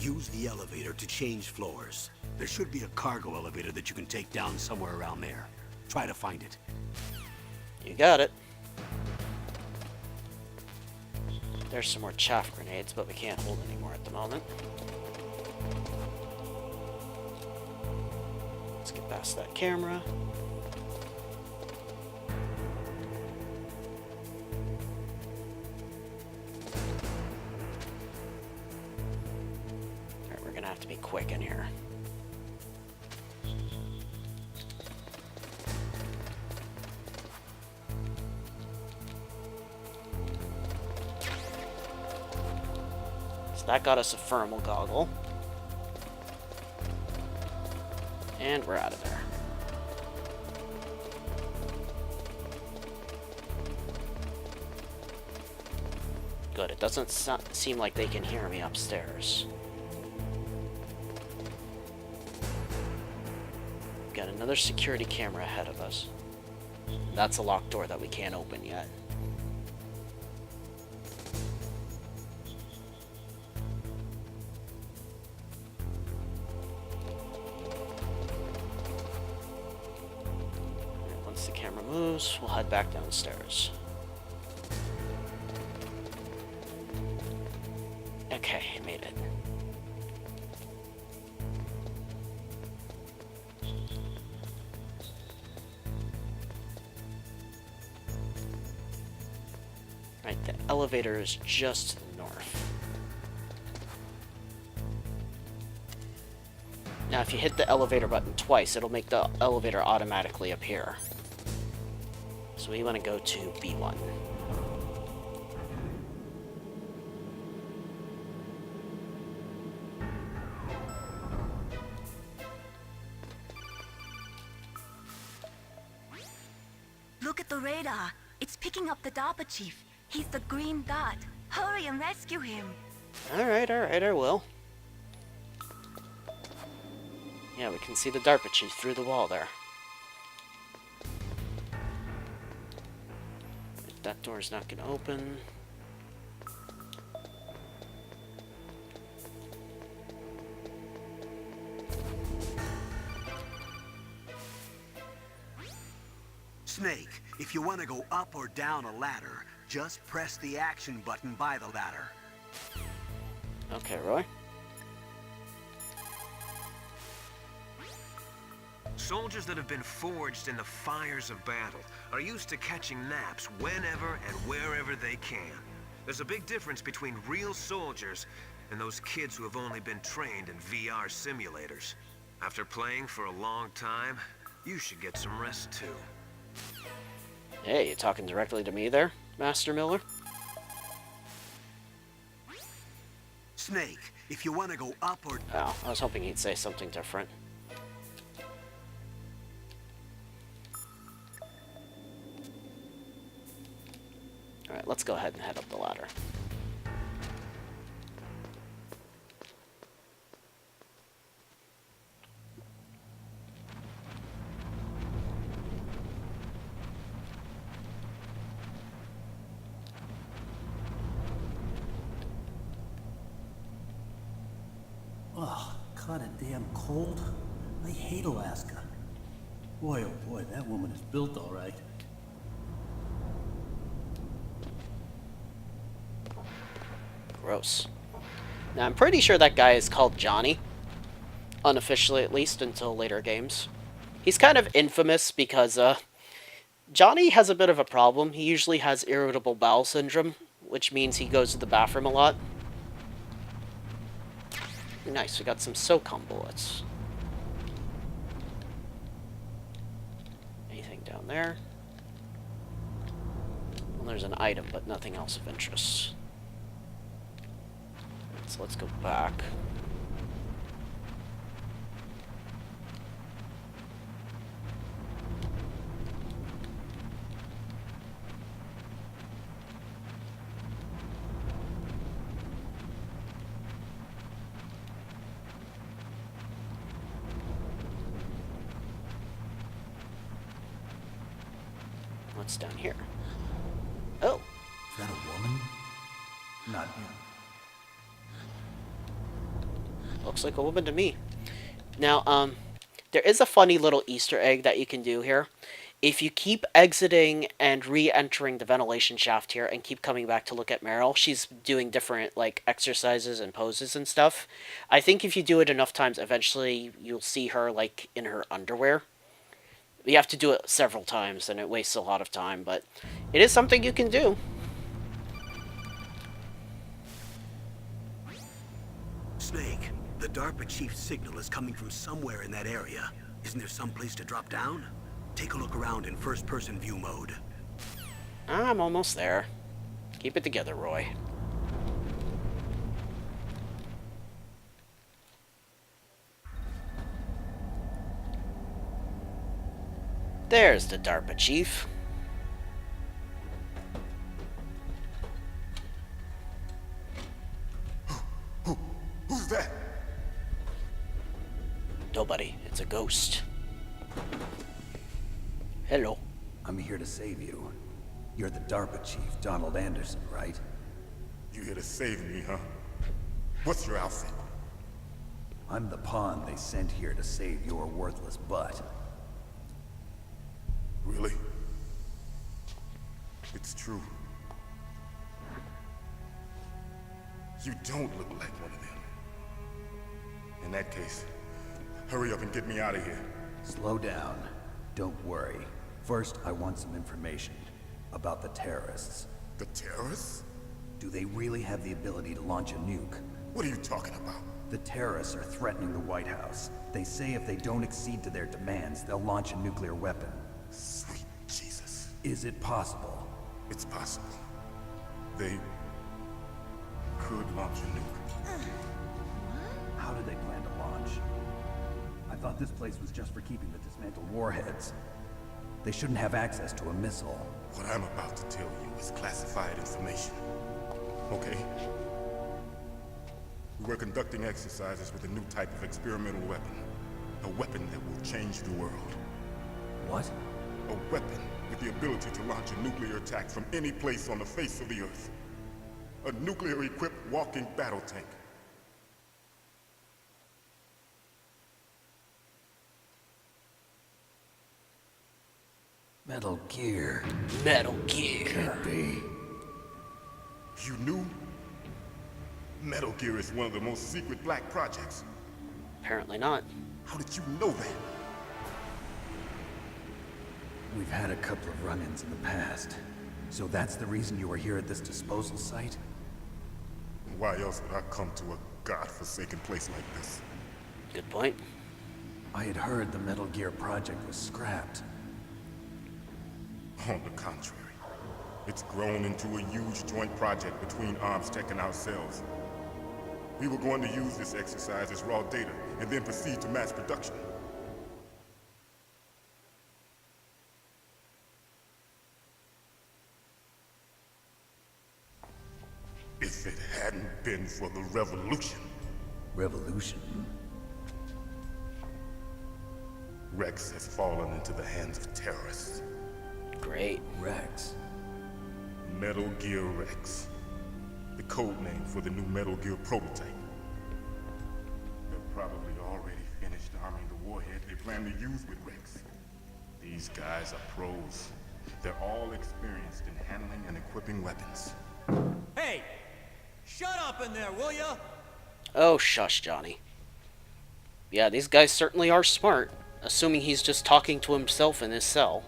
Use the elevator to change floors. There should be a cargo elevator that you can take down somewhere around there. Try to find it. You got it. There's some more chaff grenades, but we can't hold any more at the moment. Let's get past that camera. Alright, we're gonna have to be quick in here. That got us a thermal goggle. And we're out of there. Good, it doesn't seem like they can hear me upstairs. Got another security camera ahead of us. That's a locked door that we can't open yet. We'll head back downstairs. Okay, made it. Right, the elevator is just to the north. Now, if you hit the elevator button twice, it'll make the elevator automatically appear. So we want to go to B1. Look at the radar. It's picking up the DARPA Chief. He's the green dot. Hurry and rescue him. Alright, I will. Yeah, we can see the DARPA Chief through the wall there. That door's not going to open. Snake, if you want to go up or down a ladder, just press the action button by the ladder. Okay, Roy. Soldiers that have been forged in the fires of battle are used to catching naps whenever and wherever they can. There's a big difference between real soldiers and those kids who have only been trained in VR simulators. After playing for a long time, you should get some rest too. Hey, you talking directly to me there, Master Miller? Snake, if you want to go up or... Oh, I was hoping he'd say something different. Alright, let's go ahead and head up the ladder. Oh, kinda damn cold. I hate Alaska. Boy, oh boy, that woman is built all right. Gross. Now, I'm pretty sure that guy is called Johnny. Unofficially, at least, until later games. He's kind of infamous because, Johnny has a bit of a problem. He usually has irritable bowel syndrome, which means he goes to the bathroom a lot. Nice, we got some SOCOM bullets. Anything down there? Well, there's an item, but nothing else of interest. So let's go back. What's down here? Oh! Is that a woman? Not him. Looks like a woman to me. Now, there is a funny little Easter egg that you can do here. If you keep exiting and re-entering the ventilation shaft here and keep coming back to look at Meryl, she's doing different, like, exercises and poses and stuff. I think if you do it enough times, eventually you'll see her, like, in her underwear. You have to do it several times, and it wastes a lot of time, but it is something you can do. Snake, the DARPA Chief signal is coming from somewhere in that area. Isn't there some place to drop down? Take a look around in first-person view mode. I'm almost there. Keep it together, Roy. There's the DARPA Chief. Who's that? Nobody. It's a ghost. Hello. I'm here to save you. You're the DARPA Chief, Donald Anderson, right? You here to save me, huh? What's your outfit? I'm the pawn they sent here to save your worthless butt. Really? It's true. You don't look like one of them. In that case, hurry up and get me out of here. Slow down. Don't worry. First, I want some information about the terrorists. The terrorists? Do they really have the ability to launch a nuke? What are you talking about? The terrorists are threatening the White House. They say if they don't accede to their demands, they'll launch a nuclear weapon. Sweet Jesus. Is it possible? It's possible. They could launch a nuke. How do they plan to launch? I thought this place was just for keeping the dismantled warheads. They shouldn't have access to a missile. What I'm about to tell you is classified information. Okay? We were conducting exercises with a new type of experimental weapon. A weapon that will change the world. What? A weapon with the ability to launch a nuclear attack from any place on the face of the Earth. A nuclear-equipped walking battle tank. Metal Gear. Metal Gear. Can't be. You knew? Metal Gear is one of the most secret black projects. Apparently not. How did you know that? We've had a couple of run-ins in the past. So that's the reason you were here at this disposal site? Why else would I come to a godforsaken place like this? Good point. I had heard the Metal Gear project was scrapped. On the contrary, it's grown into a huge joint project between Arms Tech and ourselves. We were going to use this exercise as raw data and then proceed to mass production. If it hadn't been for the revolution, Revolution? Rex has fallen into the hands of terrorists. Great. Rex. Metal Gear Rex. The code name for the new Metal Gear prototype. They're probably already finished arming the warhead they plan to use with Rex. These guys are pros. They're all experienced in handling and equipping weapons. Hey! Shut up in there, will ya? Oh, shush, Johnny. Yeah, these guys certainly are smart, assuming he's just talking to himself in his cell.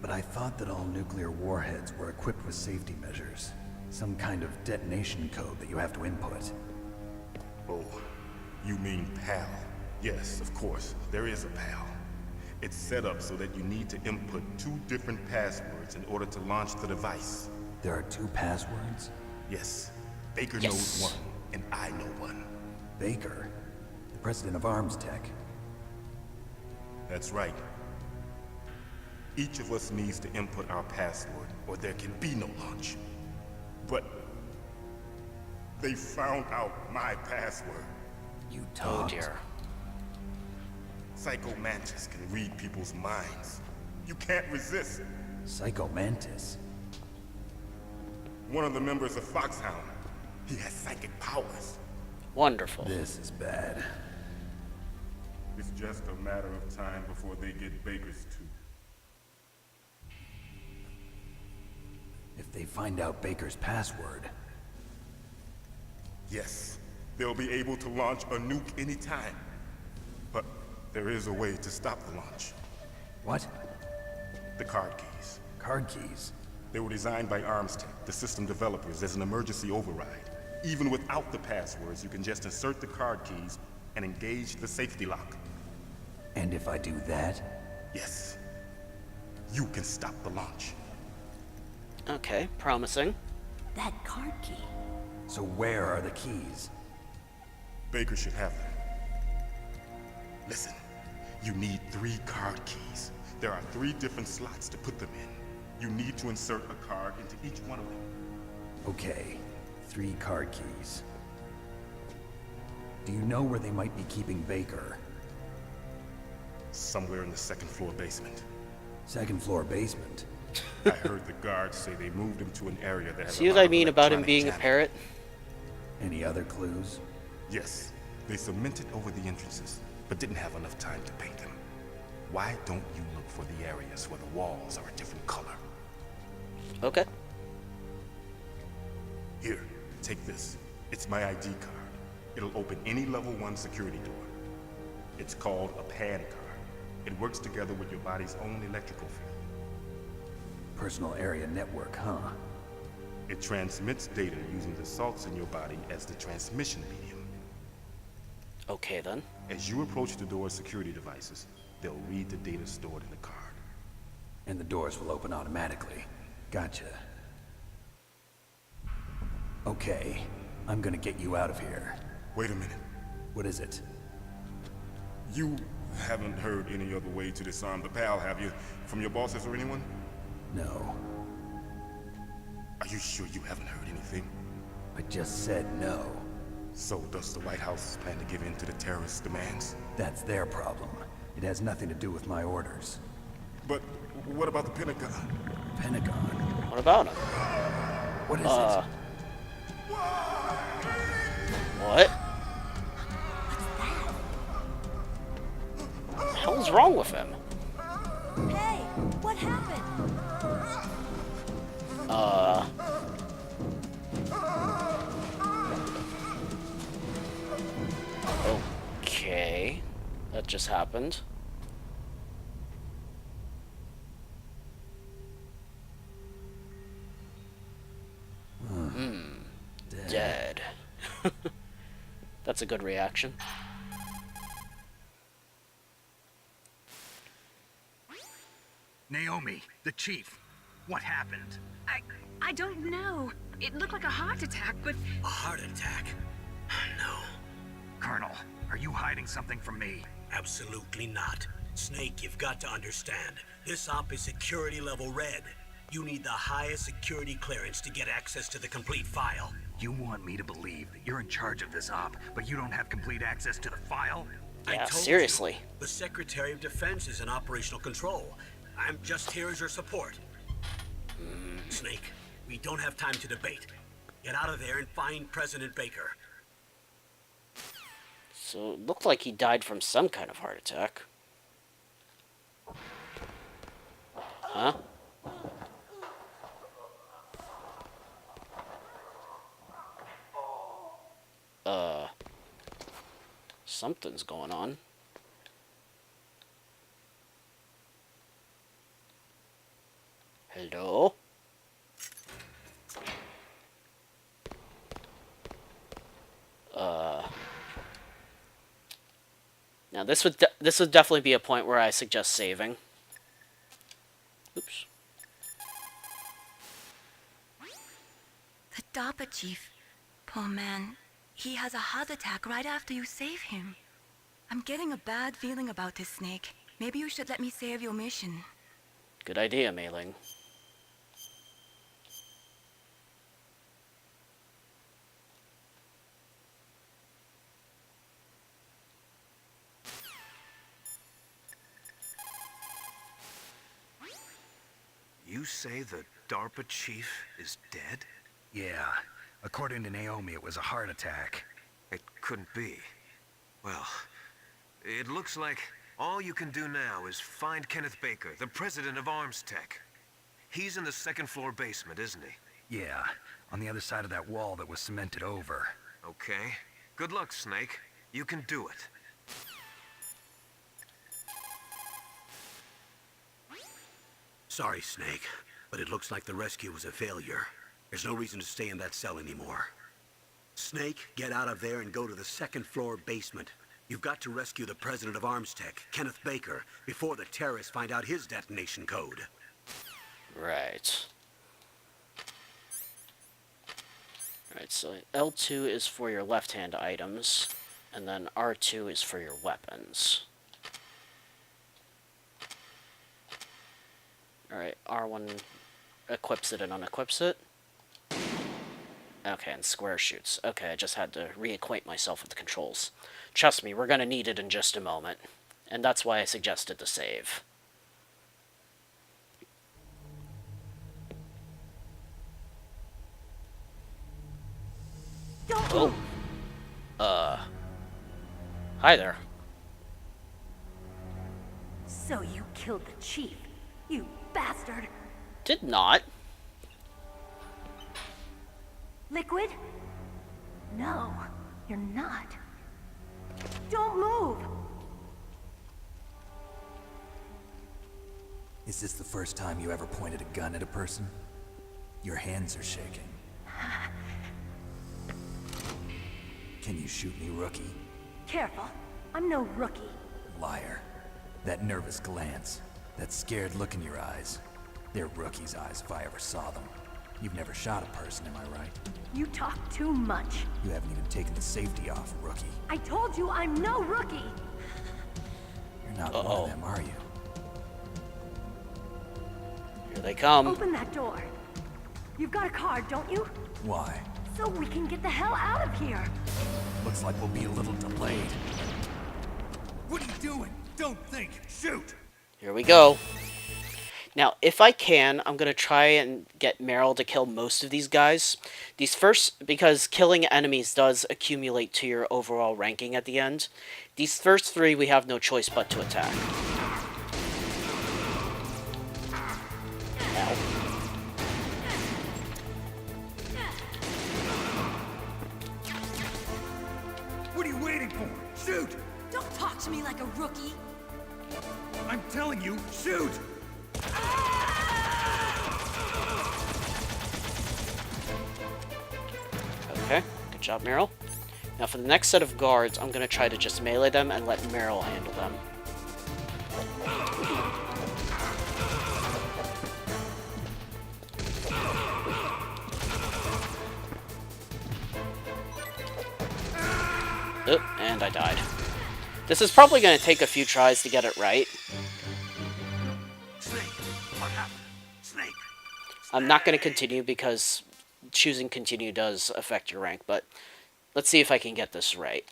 But I thought that all nuclear warheads were equipped with safety measures. Some kind of detonation code that you have to input. Oh, you mean PAL? Yes, of course, there is a PAL. It's set up so that you need to input 2 different passwords in order to launch the device. There are 2 passwords? Yes, Baker Yes. knows one, and I know one. Baker, the president of Arms Tech. That's right. Each of us needs to input our password, or there can be no launch. But they found out my password. You Oh talked. dear. Psycho Mantis can read people's minds. You can't resist. Psycho Mantis. One of the members of Foxhound. He has psychic powers. Wonderful. This is bad. It's just a matter of time before they get Baker's too. If they find out Baker's password, Yes, they'll be able to launch a nuke anytime. But there is a way to stop the launch. what? The card keys. Card keys. They were designed by ArmsTech, the system developers, as an emergency override. Even without the passwords, you can just insert the card keys and engage the safety lock. And if I do that? Yes, you can stop the launch. Okay, promising. That card key. So where are the keys? Baker should have them. Listen, you need 3 card keys. There are 3 different slots to put them in. You need to insert a card into each one of them. Okay, 3 card keys. Do you know where they might be keeping Baker? Somewhere in the 2nd floor basement. 2nd floor basement. I heard the guards say they moved him to an area that has See a what lot I of mean about him electronic being a jamming. parrot? Any other clues? Yes, they cemented over the entrances, but didn't have enough time to paint them. Why don't you look for the areas where the walls are a different color? Okay. Here, take this. It's my ID card. It'll open any level 1 security door. It's called a PAN card. It works together with your body's own electrical field. Personal area network, huh? It transmits data using the salts in your body as the transmission medium. Okay then. As you approach the door's security devices, they'll read the data stored in the card. And the doors will open automatically. Gotcha. Okay, I'm gonna get you out of here. Wait a minute. What is it? You haven't heard any other way to disarm the PAL, have you? From your bosses or anyone? No. Are you sure you haven't heard anything? I just said no. So does the White House plan to give in to the terrorists' demands? That's their problem. It has nothing to do with my orders. But what about the Pentagon? Pentagon? What about him? What is it? What? What the hell's wrong with him? Hey, what happened? Okay. That just happened. Dead. That's a good reaction. Naomi, the chief. What happened? I don't know. It looked like a heart attack, but A heart attack? No, Colonel, are you hiding something from me? absolutely not. Snake, you've got to understand. This op is security level red. You need the highest security clearance to get access to the complete file. You want me to believe that you're in charge of this op, but you don't have complete access to the file? I Yeah, told seriously. you, the Secretary of Defense is in operational control. I'm just here as your support. Snake, we don't have time to debate. Get out of there and find President Baker. So it looked like he died from some kind of heart attack. Huh? Something's going on. Hello? Now this would definitely be a point where I suggest saving. Oops. The DARPA Chief. Poor man. He has a heart attack right after you save him. I'm getting a bad feeling about this, Snake. Maybe you should let me save your mission. Good idea, Mei-Ling. You say the DARPA chief is dead? Yeah. According to Naomi, it was a heart attack. It couldn't be. Well, it looks like all you can do now is find Kenneth Baker, the president of Arms Tech. He's in the second floor basement, isn't he? Yeah, on the other side of that wall that was cemented over. Okay. Good luck, Snake. You can do it. Sorry, Snake, but it looks like the rescue was a failure. There's no reason to stay in that cell anymore. Snake, get out of there and go to the second floor basement. You've got to rescue the president of Arms Tech, Kenneth Baker, before the terrorists find out his detonation code. Right. Alright, so L2 is for your left-hand items, and then R2 is for your weapons. Alright, R1 equips it and unequips it. Okay, and square shoots. Okay, I just had to reacquaint myself with the controls. Trust me, we're gonna need it in just a moment. And that's why I suggested to save. Oh. Hi there. So you killed the chief, you bastard. Did not. Liquid? No, you're not. Don't move! Is this the first time you ever pointed a gun at a person? Your hands are shaking. Can you shoot me, rookie? Careful, I'm no rookie. Liar. That nervous glance, that scared look in your eyes. They're rookie's eyes if I ever saw them. You've never shot a person, am I right? You talk too much. You haven't even taken the safety off, rookie. I told you I'm no rookie! You're not one of them, are you? Here they come. Open that door. You've got a card, don't you? Why? So we can get the hell out of here. Looks like we'll be a little delayed. What are you doing? Don't think. Shoot! Here we go. Now, if I can, I'm going to try and get Meryl to kill most of these guys. These first, because killing enemies does accumulate to your overall ranking at the end. These first three, we have no choice but to attack. Ow. What are you waiting for? Shoot! Don't talk to me like a rookie. I'm telling you, shoot! Okay, good job, Meryl. Now for the next set of guards, I'm going to try to just melee them and let Meryl handle them. Oop, and I died. This is probably going to take a few tries to get it right. Snake, what happened? Snake. I'm not going to continue because choosing continue does affect your rank, but let's see if I can get this right.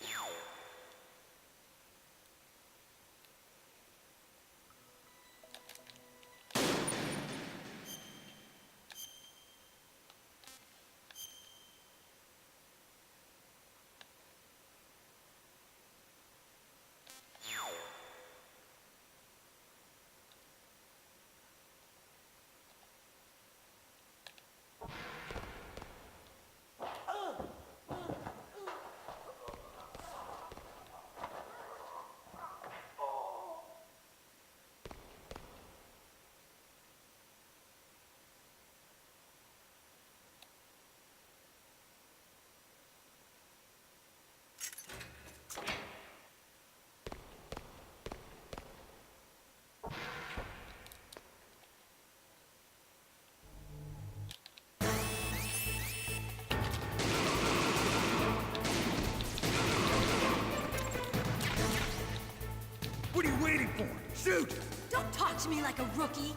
What are you waiting for? Shoot! Don't talk to me like a rookie.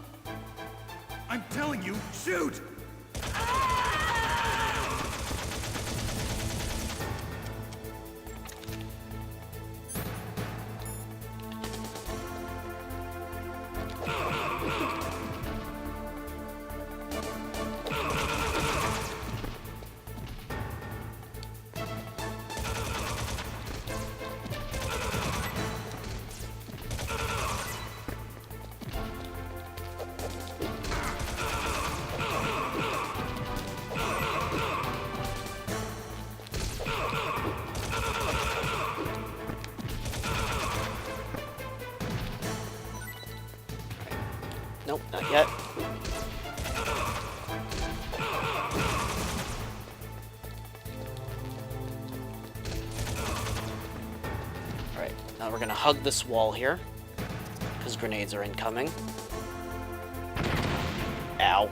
I'm telling you, shoot! Nope, not yet. Alright, now we're gonna hug this wall here, because grenades are incoming. Ow.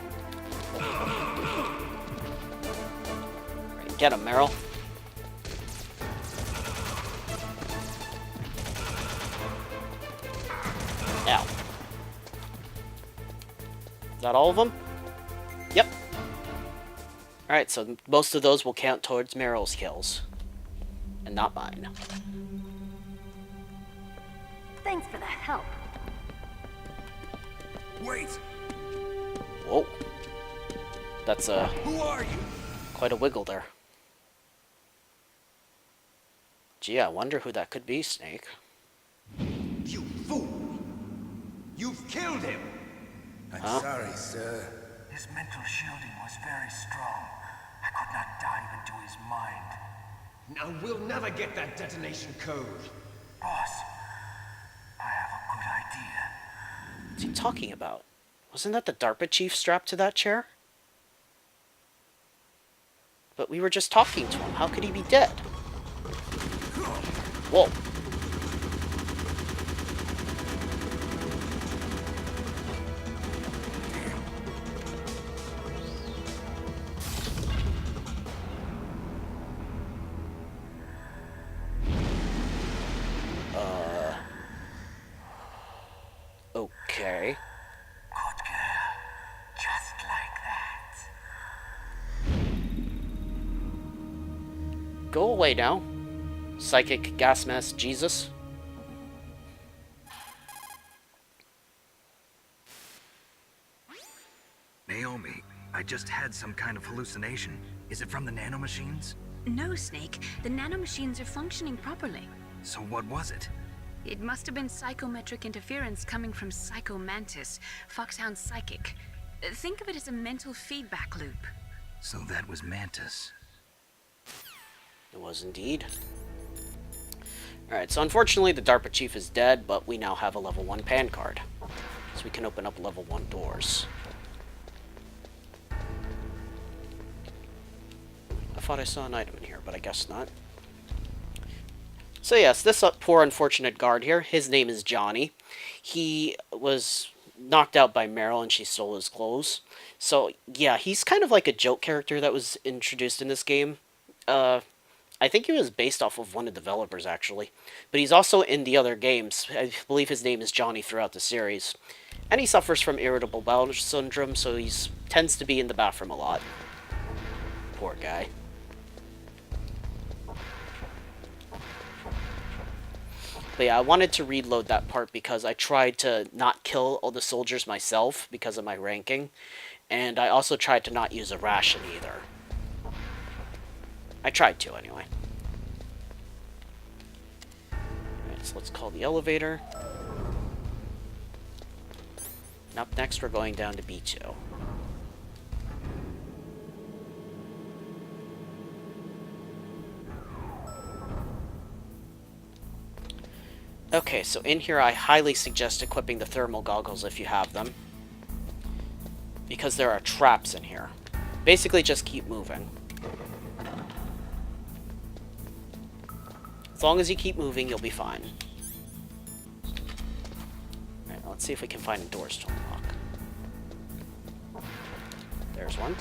Right, get him, Meryl. Ow. Is that all of them? Yep. Alright, so most of those will count towards Meryl's kills. And not mine. Thanks for the help. Wait! Whoa. That's Who are you? quite a wiggle there. Gee, I wonder who that could be, Snake. You fool! You've killed him! Huh? Sorry, sir. His mental shielding was very strong. I could not dive into his mind. Now we'll never get that detonation code. Boss, I have a good idea. What's he talking about? Wasn't that the DARPA Chief strapped to that chair? But we were just talking to him. How could he be dead? Whoa. Okay. Good girl. Just like that. Go away now. Psychic gas mask Jesus. Naomi, I just had some kind of hallucination. Is it from the nanomachines? No, Snake. The nanomachines are functioning properly. So what was it? It must have been psychometric interference coming from Psycho Mantis, Foxhound's psychic. Think of it as a mental feedback loop. So that was Mantis. It was indeed. Alright, so unfortunately the DARPA Chief is dead, but we now have a level 1 pan card. So we can open up level 1 doors. I thought I saw an item in here, but I guess not. So yes, this poor unfortunate guard here, his name is Johnny. He was knocked out by Meryl and she stole his clothes. So yeah, he's kind of like a joke character that was introduced in this game. I think he was based off of one of the developers actually. But he's also in the other games. I believe his name is Johnny throughout the series. And he suffers from irritable bowel syndrome, so he tends to be in the bathroom a lot. Poor guy. But yeah, I wanted to reload that part because I tried to not kill all the soldiers myself because of my ranking. And I also tried to not use a ration either. I tried to, anyway. Alright, so let's call the elevator. And up next, we're going down to B2. Okay, so in here I highly suggest equipping the thermal goggles if you have them. Because there are traps in here. Basically just keep moving. As long as you keep moving, you'll be fine. Alright, let's see if we can find doors to unlock. There's one.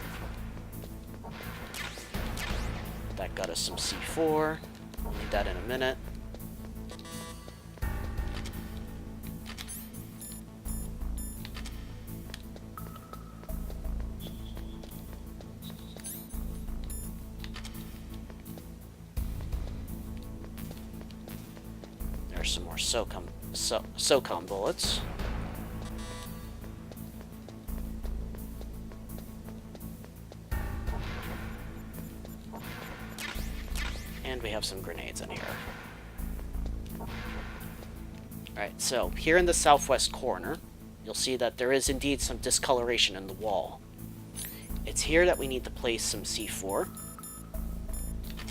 That got us some C4. We'll need that in a minute. There's some more SOCOM bullets. And we have some grenades in here. Alright, so here in the southwest corner, you'll see that there is indeed some discoloration in the wall. It's here that we need to place some C4.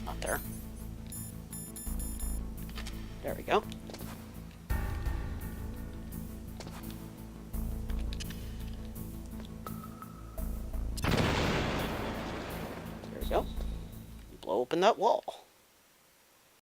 Not there. There we go. open that wall.